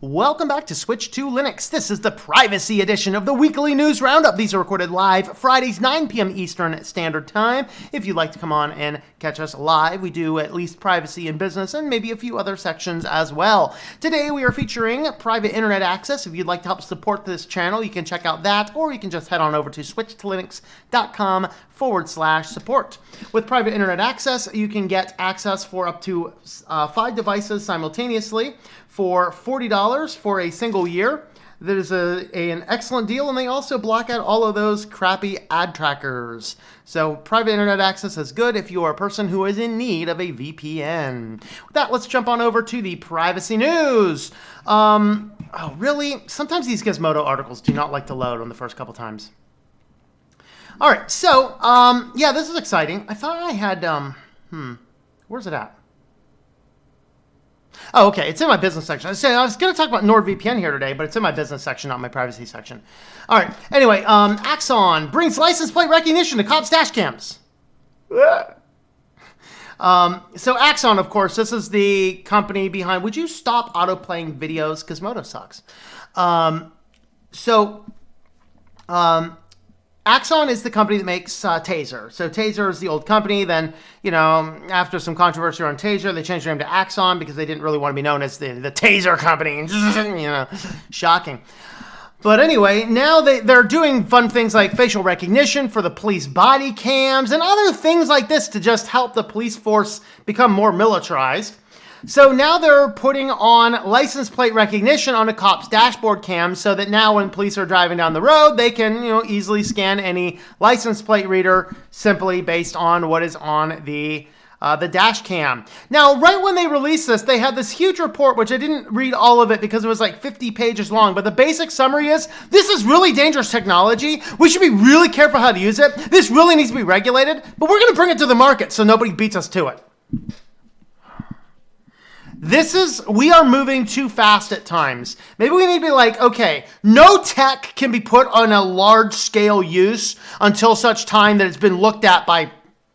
Welcome back to Switch to Linux. This is the privacy edition of the weekly news roundup. These are recorded live Fridays, 9 p.m. Eastern Standard Time. If you'd like to come on and catch us live, we do at least privacy and business and maybe a few other sections as well. Today we are featuring private internet access. If you'd like to help support this channel, you can check out that, or you can just head on over to switchedtolinux.com/support. With private internet access, you can get access for up to 5 devices simultaneously for $40 for a single year. That is an excellent deal, and they also block out all of those crappy ad trackers. So private internet access is good if you are a person who is in need of a VPN. With that, let's jump on over to the privacy news. Oh, really? Sometimes these Gizmodo articles do not like to load on the first couple times. All right, so, yeah, this is exciting. I thought I had, where's it at? Oh, okay, it's in my business section. I was going to talk about NordVPN here today, but it's in my business section, not my privacy section. All right, anyway, Axon brings license plate recognition to cops' dash cams. So Axon, of course, this is the company behind, would you stop auto-playing videos? Gizmodo sucks. Axon is the company that makes Taser. So Taser is the old company. Then, after some controversy on Taser, they changed their name to Axon because they didn't really want to be known as the Taser company. Shocking. But anyway, now they're doing fun things like facial recognition for the police body cams and other things like this to just help the police force become more militarized. So now they're putting on license plate recognition on a cop's dashboard cam so that now when police are driving down the road, they can, easily scan any license plate reader simply based on what is on the dash cam. Now, right when they released this, they had this huge report, which I didn't read all of it because it was like 50 pages long, but the basic summary is, this is really dangerous technology. We should be really careful how to use it. This really needs to be regulated, but we're going to bring it to the market so nobody beats us to it. We are moving too fast at times. Maybe we need to be like, okay, no tech can be put on a large scale use until such time that it's been looked at by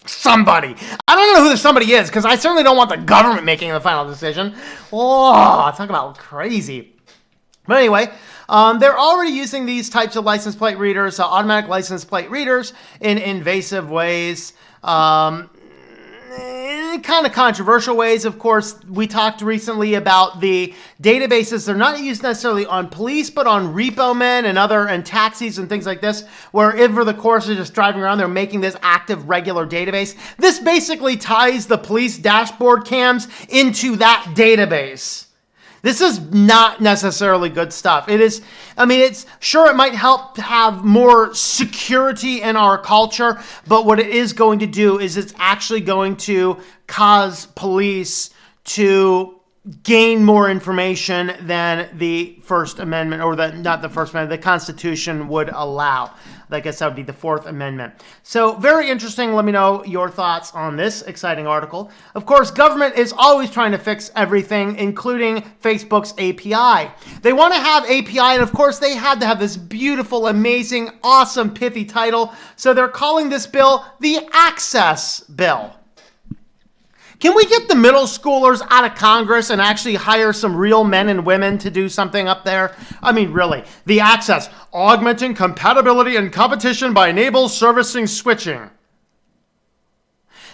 somebody. I don't know who the somebody is, because I certainly don't want the government making the final decision. Oh, talk about crazy. But anyway, they're already using these types of license plate readers, automatic license plate readers, in invasive ways. Kind of controversial ways. Of course, we talked recently about the databases. They're not used necessarily on police, but on repo men and taxis and things like this, where over the course of just driving around, they're making this active, regular database. This basically ties the police dashboard cams into that database. This is not necessarily good stuff. It might help have more security in our culture, but what it is going to do is it's actually going to cause police to gain more information than the First Amendment, or not the First Amendment, the Constitution would allow. I guess that would be the Fourth Amendment. So very interesting. Let me know your thoughts on this exciting article. Of course, government is always trying to fix everything, including Facebook's API. They want to have API, and of course, they had to have this beautiful, amazing, awesome, pithy title. So they're calling this bill the Access Bill. Can we get the middle schoolers out of Congress and actually hire some real men and women to do something up there? I mean, really. The Access, augmenting compatibility and competition by enable servicing switching.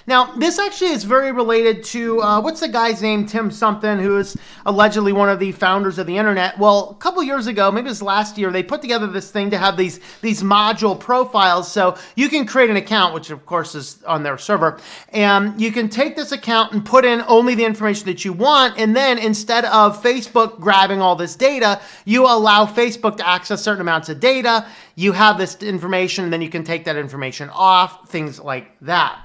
Now, this actually is very related to, what's the guy's name, Tim something, who is allegedly one of the founders of the internet. Well, a couple years ago, maybe it was last year, they put together this thing to have these module profiles. So you can create an account, which of course is on their server, and you can take this account and put in only the information that you want. And then instead of Facebook grabbing all this data, you allow Facebook to access certain amounts of data. You have this information, and then you can take that information off, things like that.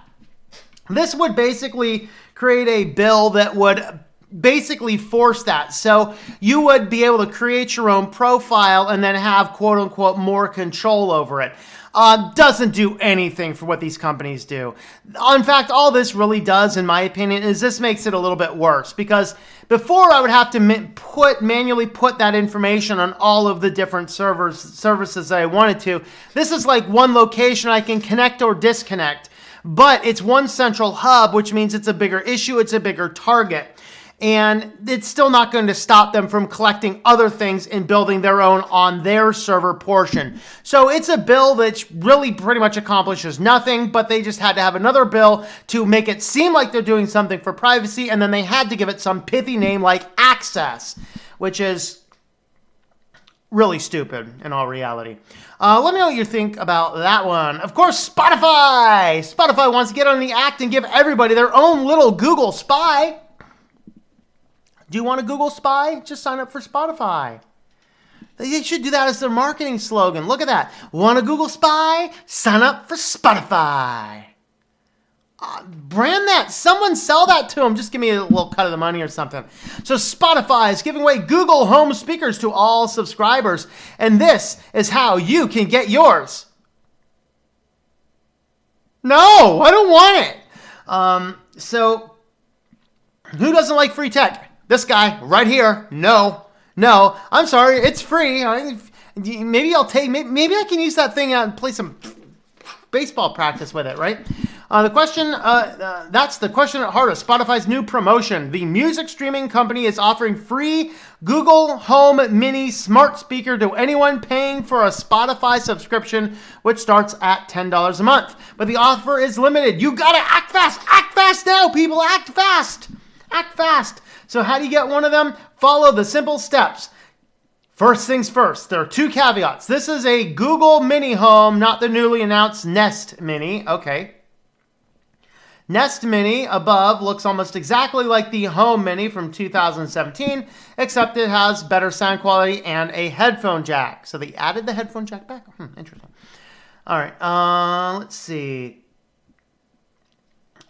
This would basically create a bill that would basically force that. So you would be able to create your own profile and then have, quote unquote, more control over it. Doesn't do anything for what these companies do. In fact, all this really does, in my opinion, is this makes it a little bit worse, because before I would have to manually put that information on all of the different services that I wanted to. This is like one location I can connect or disconnect. But it's one central hub, which means it's a bigger issue, it's a bigger target. And it's still not going to stop them from collecting other things and building their own on their server portion. So it's a bill that really pretty much accomplishes nothing, but they just had to have another bill to make it seem like they're doing something for privacy, and then they had to give it some pithy name like Access, which is really stupid in all reality. Let me know what you think about that one. Of course, Spotify! Spotify wants to get on the act and give everybody their own little Google Spy. Do you want a Google Spy? Just sign up for Spotify. They should do that as their marketing slogan. Look at that. Want a Google Spy? Sign up for Spotify. Brand that. Someone sell that to them. Just give me a little cut of the money or something. So Spotify is giving away Google Home speakers to all subscribers. And this is how you can get yours. No, I don't want it. So who doesn't like free tech? This guy right here. No, I'm sorry. It's free. Maybe I'll take, maybe I can use that thing and play some baseball practice with it, right? That's the question at heart of Spotify's new promotion. The music streaming company is offering free Google Home Mini smart speaker to anyone paying for a Spotify subscription, which starts at $10 a month. But the offer is limited. You gotta act fast. Act fast now, people. Act fast. Act fast. So how do you get one of them? Follow the simple steps. First things first, there are two caveats. This is a Google Mini Home, not the newly announced Nest Mini. Okay. Nest Mini above looks almost exactly like the Home Mini from 2017, except it has better sound quality and a headphone jack. So they added the headphone jack back? Interesting. All right, let's see.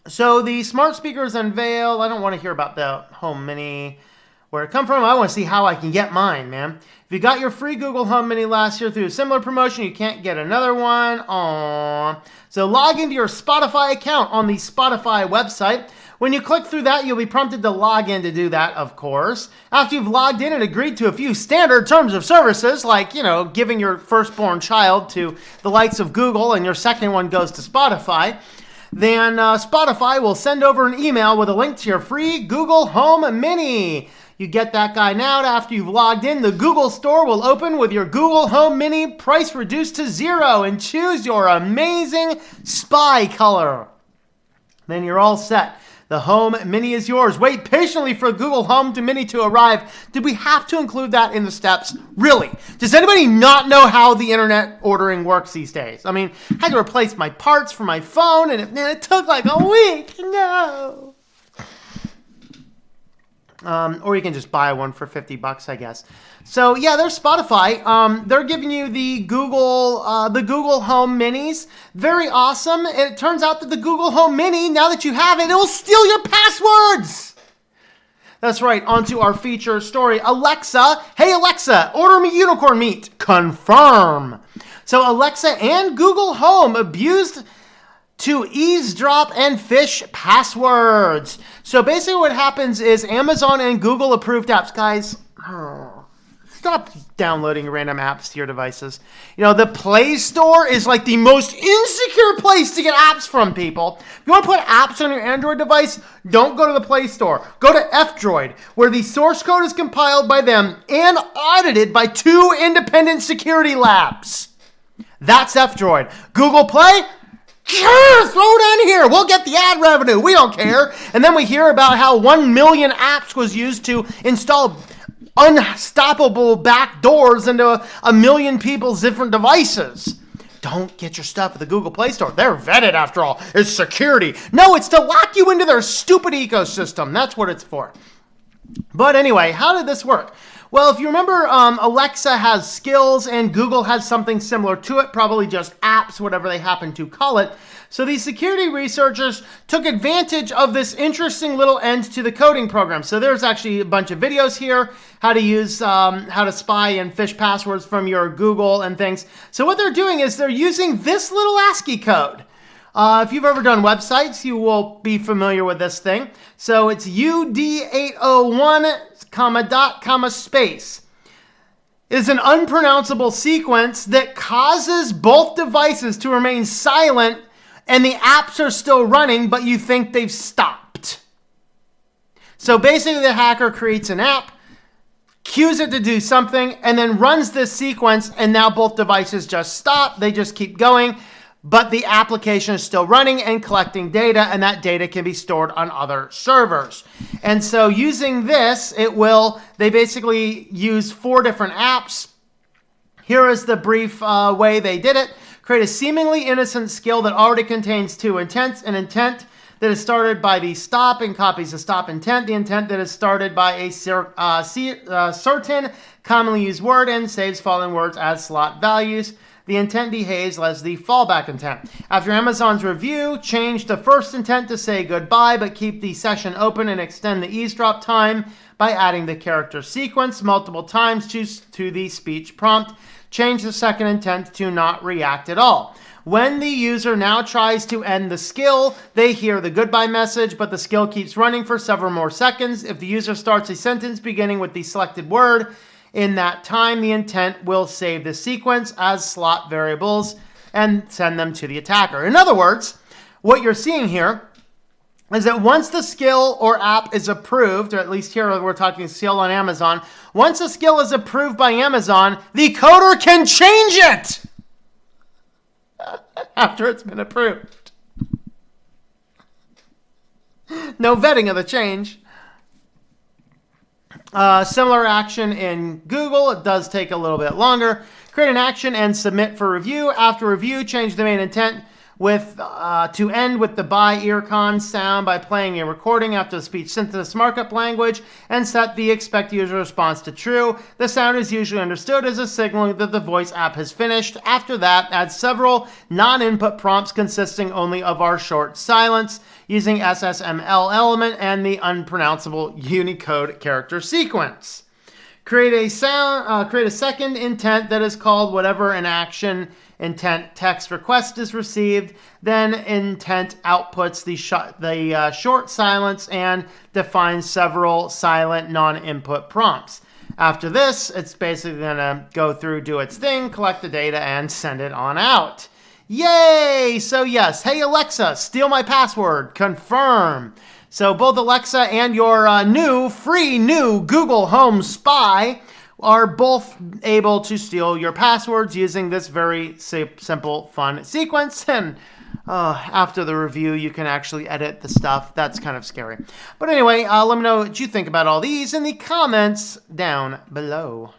So the smart speakers unveiled. I don't want to hear about the Home Mini, where it come from. I want to see how I can get mine, man. If you got your free Google Home Mini last year through a similar promotion, you can't get another one. Aww. So log into your Spotify account on the Spotify website. When you click through that, you'll be prompted to log in to do that, of course. After you've logged in and agreed to a few standard terms of services, like, giving your firstborn child to the likes of Google and your second one goes to Spotify, then Spotify will send over an email with a link to your free Google Home Mini. You get that guy now. After you've logged in, the Google Store will open with your Google Home Mini price reduced to $0 and choose your amazing spy color. Then you're all set. The Home Mini is yours. Wait patiently for Google Home Mini to arrive. Did we have to include that in the steps? Really? Does anybody not know how the internet ordering works these days? I mean, I had to replace my parts for my phone, and it took like a week. No. Or you can just buy one for $50, I guess. So yeah, there's Spotify. They're giving you the Google Home Minis. Very awesome. And it turns out that the Google Home Mini, now that you have it, it will steal your passwords. That's right. On to our feature story. Alexa, hey Alexa, order me unicorn meat. Confirm. So Alexa and Google Home abused to eavesdrop and phish passwords. So basically what happens is Amazon and Google approved apps. Guys, stop downloading random apps to your devices. The Play Store is like the most insecure place to get apps from, people. If you want to put apps on your Android device, don't go to the Play Store. Go to F-Droid, where the source code is compiled by them and audited by 2 independent security labs. That's F-Droid. Google Play? Sure, throw it on here. We'll get the ad revenue. We don't care. And then we hear about how 1 million apps was used to install unstoppable back doors into a million people's different devices. Don't get your stuff at the Google Play Store. They're vetted, after all. It's security. No, it's to lock you into their stupid ecosystem. That's what it's for. But anyway, how did this work? Well, if you remember, Alexa has skills and Google has something similar to it, probably just apps, whatever they happen to call it. So these security researchers took advantage of this interesting little end to the coding program. So there's actually a bunch of videos here, how to spy and phish passwords from your Google and things. So what they're doing is they're using this little ASCII code. If you've ever done websites, you will be familiar with this thing. So it's UD801, dot, space. It is an unpronounceable sequence that causes both devices to remain silent and the apps are still running, but you think they've stopped. So basically the hacker creates an app, cues it to do something, and then runs this sequence, and now both devices just stop. They just keep going, but the application is still running and collecting data, and that data can be stored on other servers. And so using this, they basically use 4 different apps. Here is the brief way they did it. Create a seemingly innocent skill that already contains 2 intents. An intent that is started by the stop and copies the stop intent. The intent that is started by a certain commonly used word and saves following words as slot values. The intent behaves as the fallback intent. After Amazon's review, change the first intent to say goodbye, but keep the session open and extend the eavesdrop time by adding the character sequence multiple times to the speech prompt. Change the second intent to not react at all. When the user now tries to end the skill, they hear the goodbye message, but the skill keeps running for several more seconds. If the user starts a sentence beginning with the selected word, in that time, the intent will save the sequence as slot variables and send them to the attacker. In other words, what you're seeing here is that once the skill or app is approved, or at least here we're talking skill on Amazon, once a skill is approved by Amazon, the coder can change it after it's been approved. No vetting of the change. Similar action in Google. It does take a little bit longer. Create an action and submit for review. After review, change the main intent to end with the by earcon sound by playing a recording after the speech synthesis markup language and set the expect user response to true. The sound is usually understood as a signal that the voice app has finished. After that, add several non-input prompts consisting only of our short silence using SSML element and the unpronounceable Unicode character sequence. Create a second intent that is called whatever an action intent text request is received. Then intent outputs the short silence and defines several silent non-input prompts. After this, it's basically going to go through, do its thing, collect the data, and send it on out. Yay! So yes, hey Alexa, steal my password, confirm. So both Alexa and your free new Google Home Spy are both able to steal your passwords using this very simple, fun sequence. And after the review, you can actually edit the stuff. That's kind of scary. But anyway, let me know what you think about all these in the comments down below.